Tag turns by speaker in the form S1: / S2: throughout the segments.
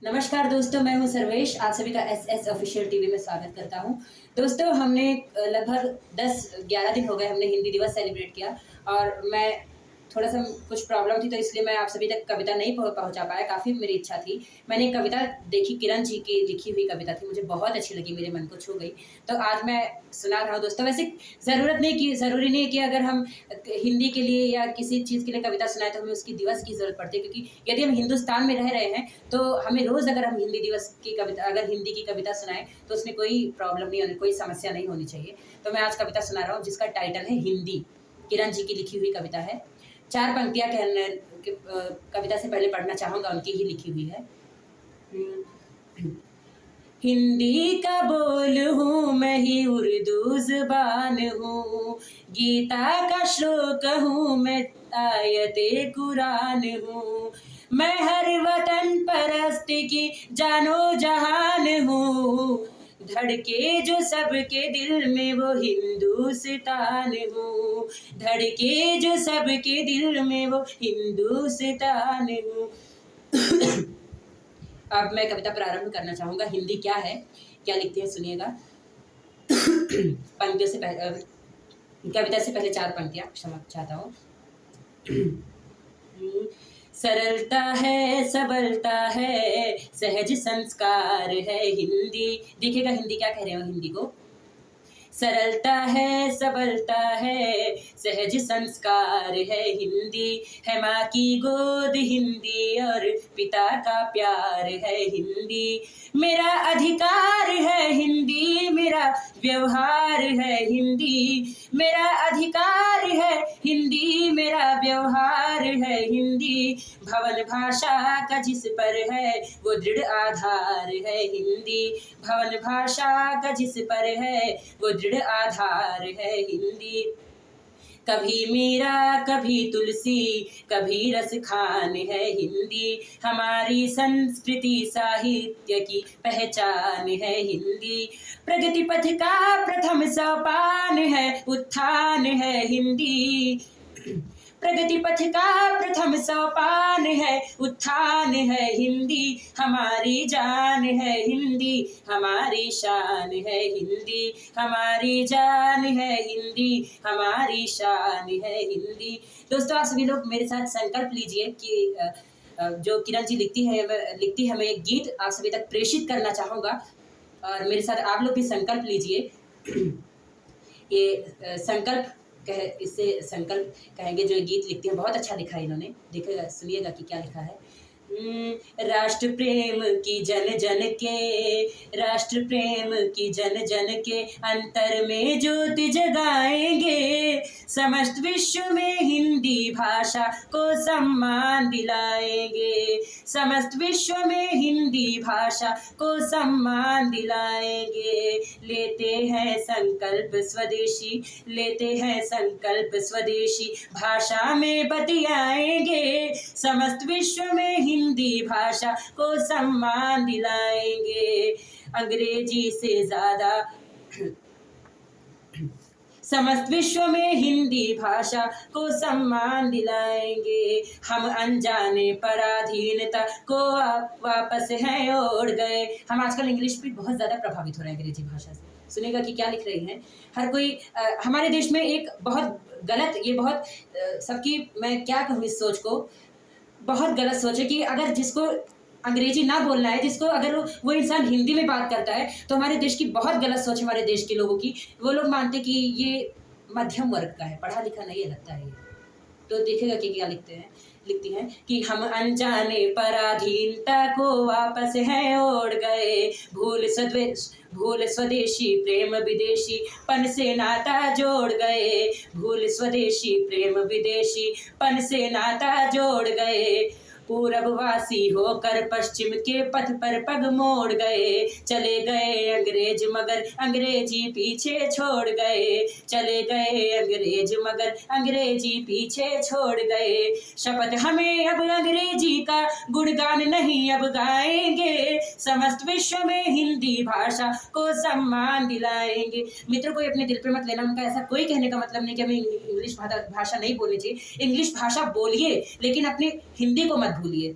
S1: नमस्कार दोस्तों, मैं हूं सर्वेश। आप सभी का एसएस ऑफिशियल टीवी में स्वागत करता हूं। दोस्तों, हमने लगभग 10-11 दिन हो गए हमने हिंदी दिवस सेलिब्रेट किया और मैं थोड़ा-सा कुछ प्रॉब्लम थी, तो इसलिए मैं आप सभी तक कविता नहीं पहुँचा पाया। काफ़ी मेरी इच्छा थी। मैंने एक कविता देखी, किरण जी की लिखी हुई कविता थी, मुझे बहुत अच्छी लगी, मेरे मन को छू गई। तो आज मैं सुना रहा हूँ दोस्तों। वैसे ज़रूरी नहीं है कि अगर हम हिंदी के लिए या किसी चीज़ के लिए कविता सुनाएँ तो हमें उसकी दिवस की ज़रूरत पड़ती है, क्योंकि यदि हम हिंदुस्तान में रह रहे हैं तो हमें रोज़ अगर हम हिंदी की कविता सुनाएँ तो उसमें कोई प्रॉब्लम नहीं होनी, कोई समस्या नहीं होनी चाहिए। तो मैं आज कविता सुना रहा हूँ जिसका टाइटल है हिंदी। किरण जी की लिखी हुई कविता है। 4 पंक्तियाँ कविता से पहले पढ़ना चाहूँगा, उनकी ही लिखी हुई है। हिंदी का बोल हूँ मैं ही उर्दू ज़ुबान हूँ, गीता का श्लोक हूँ मैं, आयते कुरान हूँ। मैं हर वतन परस्त की जानो जहान हूँ, धड़के जो सबके दिल में वो हिंदुस्तान हूँ, धड़के जो सबके दिल में वो हिंदुस्तान हूँ। अब मैं कविता प्रारंभ करना चाहूँगा। हिंदी क्या है, क्या लिखती है, सुनिएगा। पंक्तियों से पहले कविता से पहले 4 पंक्तियाँ क्षमा चाहता हूँ। सरलता है, सबलता है, सहज संस्कार है हिंदी। देखिएगा हिंदी क्या कह रहे हो हिंदी को। सरलता है, सबलता है, सहज संस्कार है हिंदी, है माँ की गोद हिंदी और पिता का प्यार है हिंदी। मेरा अधिकार है हिंदी, मेरा व्यवहार है हिंदी, मेरा अधिकार है हिंदी, मेरा व्यवहार है हिंदी। भवन भाषा का जिस पर है वो दृढ़ आधार है हिंदी, भवन भाषा का जिस पर है वो दृढ़ आधार है हिंदी। कभी मीरा, कभी तुलसी, कभी रस खान है हिंदी, हमारी संस्कृति साहित्य की पहचान है हिंदी। प्रगति पथ का प्रथम सोपान है उत्थान है हिंदी, प्रगति पथ का प्रथम सोपान है उत्थान है हिंदी। हमारी जान है हिंदी, हमारी शान है हिंदी, हमारी जान है हिंदी, हमारी शान है हिंदी। दोस्तों, आप सभी लोग मेरे साथ संकल्प लीजिए कि जो किरण जी लिखती है, मैं एक गीत आप सभी तक प्रेषित करना चाहूँगा और मेरे साथ आप लोग भी संकल्प लीजिए। ये संकल्प इससे संकल्प कहेंगे। जो गीत लिखते हैं बहुत अच्छा लिखा है इन्होंने, देखिएगा सुनिएगा कि क्या लिखा है। राष्ट्र प्रेम की जन जन के, राष्ट्र प्रेम की जन जन के अंतर में ज्योति जगाएंगे, समस्त विश्व में हिंदी भाषा को सम्मान दिलाएंगे, समस्त विश्व में हिंदी भाषा को सम्मान दिलाएंगे। लेते हैं संकल्प स्वदेशी, लेते हैं संकल्प स्वदेशी, भाषा में बतियाएंगे, समस्त विश्व में हिंदी भाषा को सम्मान दिलाएंगे। अंग्रेजी से ज़्यादा समस्त विश्व में हिंदी भाषा को सम्मान दिलाएंगे। हम अनजाने पराधीनता को वापस हैं ओढ़ गए। हम आजकल इंग्लिश भी बहुत ज़्यादा प्रभावित हो रहे हैं अंग्रेजी भाषा से। सुनिएगा कि क्या लिख रही हैं। हर कोई हमारे देश में एक बहुत गलत, ये बहुत सबकी, मैं क्या कहूँ इस सोच को, बहुत गलत सोच है कि अगर जिसको अंग्रेजी ना बोलना है, जिसको अगर वो इंसान हिंदी में बात करता है तो हमारे देश की बहुत गलत सोच है। हमारे देश के लोगों की, वो लोग मानते कि ये मध्यम वर्ग का है, पढ़ा लिखा नहीं है लगता है। तो देखिएगा कि क्या लिखती हैं कि हम अनजाने पराधीनता को वापस हैं ओढ़ गए, भूल स्वदेशी प्रेम विदेशी पन से नाता जोड़ गए, भूल स्वदेशी प्रेम विदेशी पन से नाता जोड़ गए। पूरबवासी होकर पश्चिम के पथ पर पग मोड़ गए, चले गए अंग्रेज मगर अंग्रेजी पीछे छोड़ गए, चले गए अंग्रेज मगर अंग्रेजी पीछे छोड़ गए। शपथ हमें अब अंग्रेजी का गुणगान नहीं अब गाएंगे, समस्त विश्व में हिंदी भाषा को सम्मान दिलाएंगे। मित्रों, कोई अपने दिल पर मत लेना, उनका ऐसा कोई कहने का मतलब नहीं कि हमें इंग्लिश भाषा नहीं बोलनी चाहिए। इंग्लिश भाषा बोलिए लेकिन अपनी हिंदी को मत भूलिए।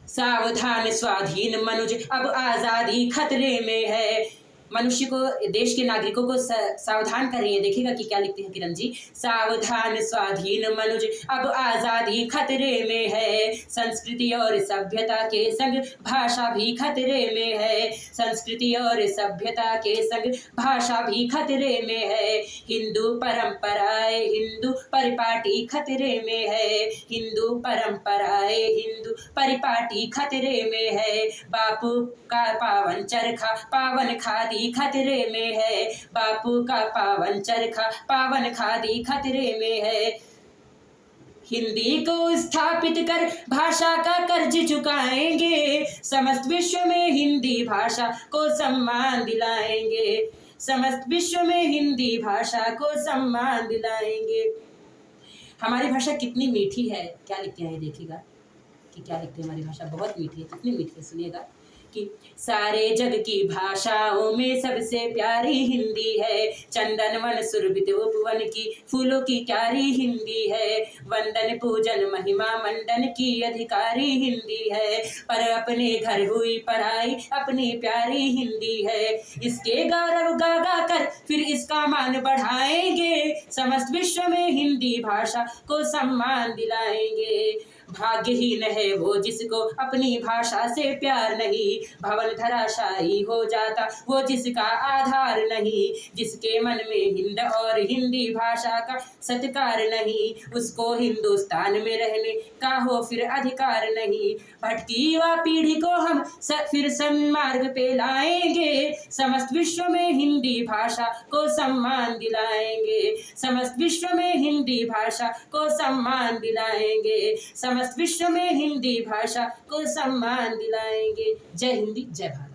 S1: सावधान स्वाधीन मनुज अब आजादी खतरे में है। मनुष्य को, देश के नागरिकों को सावधान कर रही है। देखिएगा कि क्या लिखते हैं किरण जी। सावधान स्वाधीन मनुज अब आजादी खतरे में है। संस्कृति और सभ्यता के संग भाषा भी खतरे में है। संस्कृति और सभ्यता के संग भाषा भी खतरे में है। हिंदू परंपराएं हिंदू परिपाटी खतरे में है। हिंदू परंपराएं हिंदू परिपाटी खतरे में है। बापू का पावन चरखा पावन खादी खतरे में है। बापू का पावन चरखा पावन खादी खतरे में है। हिंदी को स्थापित कर भाषा का कर्ज चुकाएंगे। समस्त विश्व में हिंदी भाषा को सम्मान दिलाएंगे। समस्त विश्व में हिंदी भाषा को सम्मान दिलाएंगे। हमारी भाषा कितनी मीठी है। क्या लिखते हैं देखिएगा कि क्या लिखते हैं। हमारी भाषा बहुत मीठी है। कितनी मीठी है सुनिएगा कि सारे जग की भाषाओं में सबसे प्यारी हिंदी है। चंदन वन सुरभित उपवन की फूलों की क्यारी हिंदी है। वंदन पूजन महिमा मंडन की अधिकारी हिंदी है। पर अपने घर हुई पढ़ाई अपनी प्यारी हिंदी है। इसके गौरव गा गा कर फिर इसका मान बढ़ाएंगे। समस्त विश्व में हिंदी भाषा को सम्मान दिलाएंगे। भाग्यहीन है वो जिसको अपनी भाषा से प्यार नहीं। भवन धराशायी हो जाता वो जिसका आधार नहीं। जिसके मन में हिंद और हिंदी भाषा का सत्कार नहीं। उसको हिंदुस्तान में रहने का हो फिर अधिकार नहीं। भटकी हुआ पीढ़ी को हम फिर सन्मार्ग पे लाएंगे। समस्त विश्व में हिंदी भाषा को सम्मान दिलाएंगे। समस्त विश्व में हिंदी भाषा को सम्मान दिलाएंगे। समस्त विश्व में हिंदी भाषा को सम्मान दिलाएंगे। जय हिंदी जय भारत।